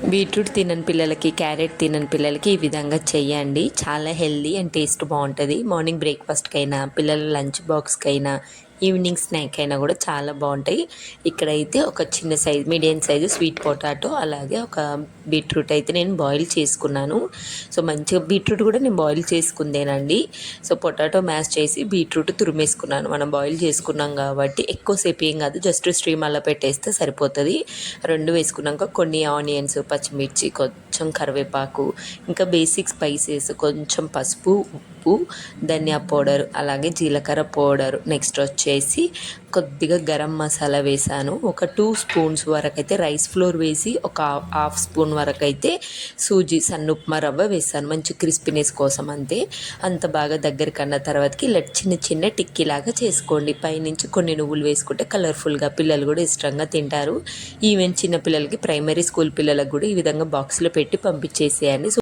Beetroot తినని పిల్లలకి, carrot తినని పిల్లలకి ఈ విధంగా చెయ్యండి. చాలా హెల్దీ అండ్ టేస్ట్ బాగుంటుంది. మార్నింగ్ బ్రేక్ఫాస్ట్కైనా, పిల్లల లంచ్ బాక్స్కైనా, ఈవినింగ్ స్నాక్ అయినా కూడా చాలా బాగుంటాయి. ఇక్కడైతే ఒక చిన్న size, medium size sweet potato, అలాగే ఒక బీట్రూట్ అయితే నేను బాయిల్ చేసుకున్నాను. సో మంచిగా బీట్రూట్ కూడా నేను బాయిల్ చేసుకుందేనండి. సో పొటాటో మ్యాష్ చేసి బీట్రూట్ తురిమేసుకున్నాను. మనం బాయిల్ చేసుకున్నాం కాబట్టి ఎక్కువసేపు ఏం కాదు, జస్ట్ స్ట్రీమ్ అలా పెట్టేస్తే సరిపోతుంది. రెండు వేసుకున్నాక కొన్ని ఆనియన్స్, పచ్చిమిర్చి, కొంచెం కరివేపాకు, ఇంకా బేసిక్ స్పైసెస్, కొంచెం పసుపు, ఉప్పు, ధనియా పౌడర్, అలాగే జీలకర్ర పౌడర్, నెక్స్ట్ వచ్చేసి కొద్దిగా గరం మసాలా వేసాను. ఒక 2 స్పూన్స్ వరకు అయితే రైస్ ఫ్లోర్ వేసి, ఒక హాఫ్ స్పూన్ వరకు అయితే సూజీ సన్న ఉప్మా రవ్వ వేసాను, మంచి క్రిస్పీనెస్ కోసం అంతే. అంత బాగా దగ్గరికి అన్న తర్వాతకి ఇలా చిన్న చిన్న టిక్కీలాగా చేసుకోండి. పైనుంచి కొన్ని నువ్వులు వేసుకుంటే కలర్ఫుల్గా పిల్లలు కూడా ఇష్టంగా తింటారు. ఈవెన్ చిన్న పిల్లలకి, ప్రైమరీ స్కూల్ పిల్లలకు కూడా ఈ విధంగా బాక్స్లో పెట్టి పంపించేసేయండి.